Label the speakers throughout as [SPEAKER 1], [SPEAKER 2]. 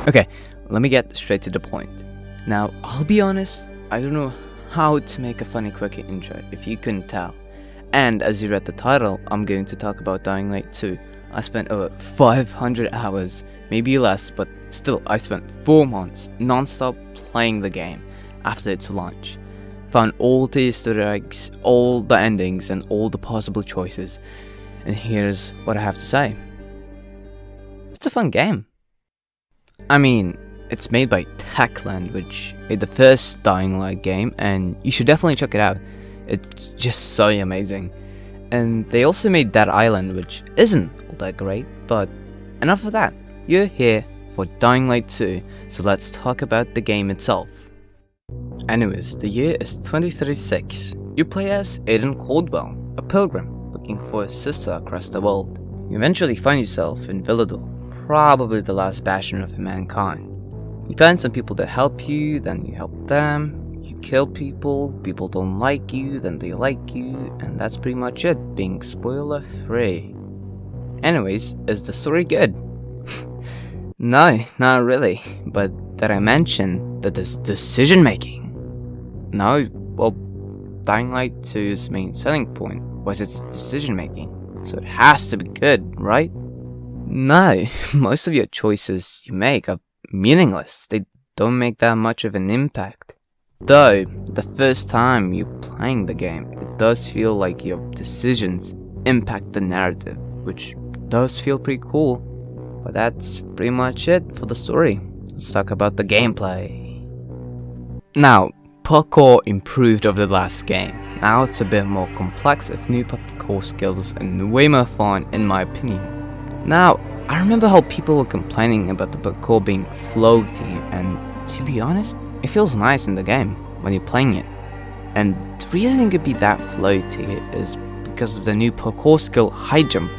[SPEAKER 1] Okay, let me get straight to the point. Now, I'll be honest, I don't know how to make a funny quick intro, if you couldn't tell. And as you read the title, I'm going to talk about Dying Light 2. I spent over 500 hours, maybe less, but still, I spent 4 months non-stop playing the game after its launch. Found all the Easter eggs, all the endings, and all the possible choices. And here's what I have to say. It's a fun game. I mean, it's made by Techland, which made the first Dying Light game, and you should definitely check it out. It's just so amazing. And they also made Dead Island, which isn't all that great, but enough of that. You're here for Dying Light 2, so let's talk about the game itself. Anyways, the year is 2036. You play as Aiden Caldwell, a pilgrim looking for his sister across the world. You eventually find yourself in Villador, probably the last bastion of mankind. You find some people that help you, then you help them. You kill people, people don't like you, then they like you, and that's pretty much it, being spoiler free. Anyways, is the story good? No, not really, but did I mention that there's decision making? No, well, Dying Light 2's main selling point was its decision making, so it has to be good, right? No, most of your choices you make are meaningless, they don't make that much of an impact. Though, the first time you're playing the game, it does feel like your decisions impact the narrative, which does feel pretty cool. But that's pretty much it for the story. Let's talk about the gameplay. Now, parkour improved over the last game. Now it's a bit more complex with new parkour skills and way more fun in my opinion. Now, I remember how people were complaining about the parkour being floaty, and to be honest, it feels nice in the game when you're playing it. And the reason it could be that floaty is because of the new parkour skill high jump,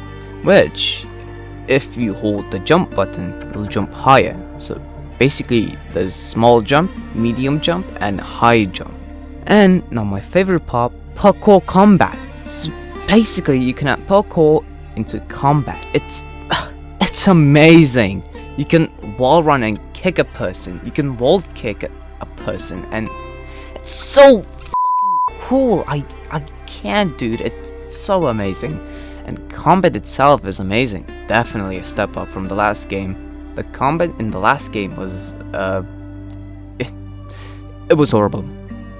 [SPEAKER 1] which, if you hold the jump button, it'll jump higher. So basically, there's small jump, medium jump, and high jump. And now my favorite part, parkour combat. So basically, you can add parkour into combat. It's amazing. You can wall run and kick a person. You can wall kick a person, and it's so fucking cool. I can't, dude. It's so amazing. And combat itself is amazing. Definitely a step up from the last game. The combat in the last game was it was horrible.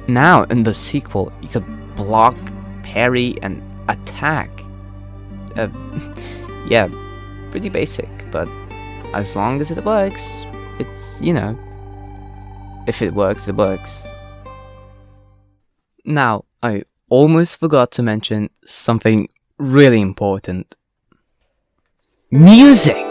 [SPEAKER 1] Now in the sequel, you could block, parry, and attack. Yeah, pretty basic, but as long as it works, it's, you know, if it works, it works. Now, I almost forgot to mention something really important. Music!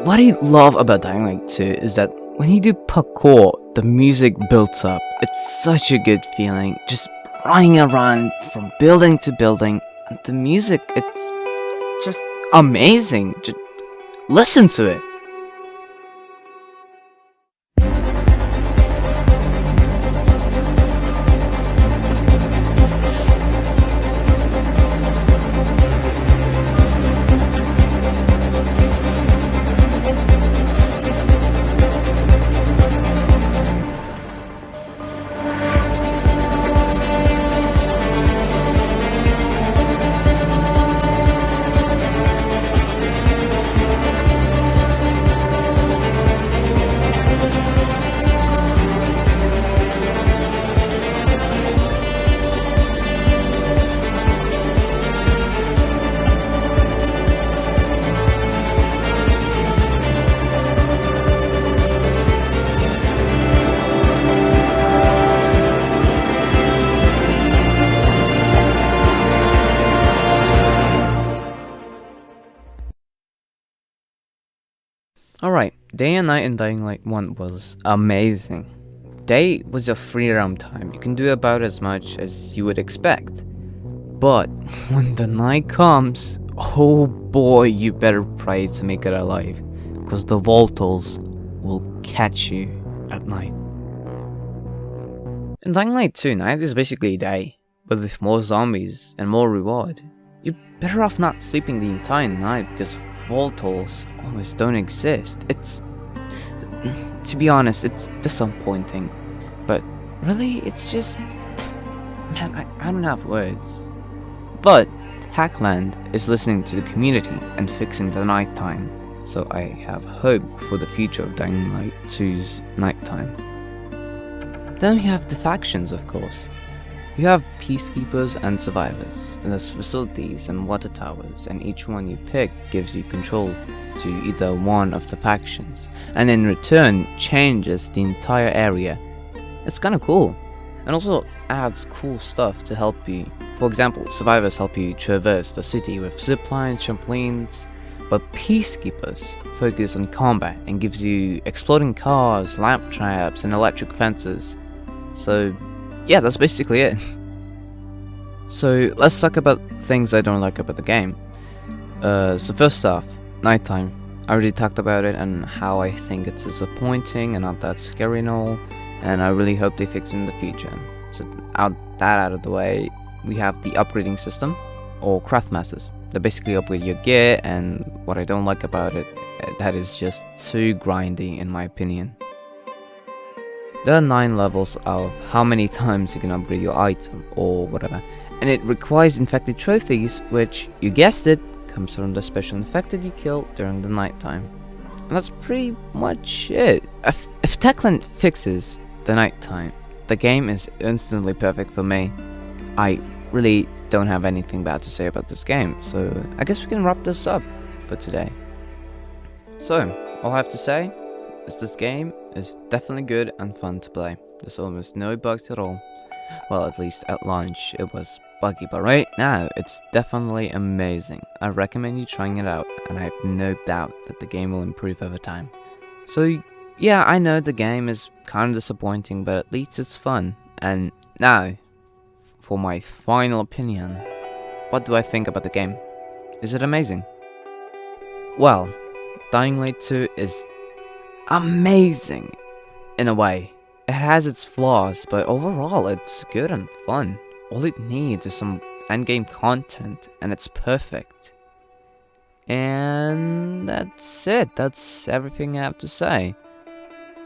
[SPEAKER 1] What I love about Dying Light 2 is that when you do parkour, the music builds up. It's such a good feeling, just running around from building to building, and the music, it's just amazing. Just listen to it. Alright, day and night in Dying Light 1 was amazing. Day was your free roam time, you can do about as much as you would expect. But when the night comes, oh boy, you better pray to make it alive, because the Voltals will catch you at night. In Dying Light 2, night is basically day, but with more zombies and more reward. You're better off not sleeping the entire night because Voltals almost don't exist. to be honest, it's disappointing. But really, it's just... Man, I don't have words. But Hackland is listening to the community and fixing the nighttime. So I have hope for the future of Dying Light 2's nighttime. Then we have the factions, of course. You have peacekeepers and survivors, and there's facilities and water towers, and each one you pick gives you control to either one of the factions, and in return changes the entire area. It's kinda cool, and also adds cool stuff to help you. For example, survivors help you traverse the city with ziplines, trampolines, but peacekeepers focus on combat and gives you exploding cars, lamp traps, and electric fences. So yeah, that's basically it. So let's talk about things I don't like about the game. So first off, nighttime. I already talked about it and how I think it's disappointing and not that scary and all, and I really hope they fix it in the future. So out of the way, we have the upgrading system, or craftmasters. They basically upgrade your gear, and what I don't like about it, that is just too grindy in my opinion. There are 9 levels of how many times you can upgrade your item or whatever, and it requires infected trophies, which, you guessed it, comes from the special infected you kill during the nighttime. And that's pretty much it. If Techland fixes the nighttime, the game is instantly perfect for me. I really don't have anything bad to say about this game, so I guess we can wrap this up for today. So, all I have to say is this game is definitely good and fun to play. There's almost no bugs at all. Well, at least at launch it was buggy, but right now it's definitely amazing. I recommend you trying it out, and I have no doubt that the game will improve over time. So yeah, I know the game is kind of disappointing, but at least it's fun. And now, for my final opinion, what do I think about the game? Is it amazing? Well, Dying Light 2 is amazing in a way. It has its flaws, but overall it's good and fun. All it needs is some endgame content, and it's perfect. And that's it. That's everything I have to say.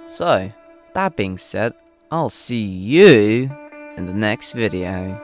[SPEAKER 1] So, that being said, I'll see you in the next video.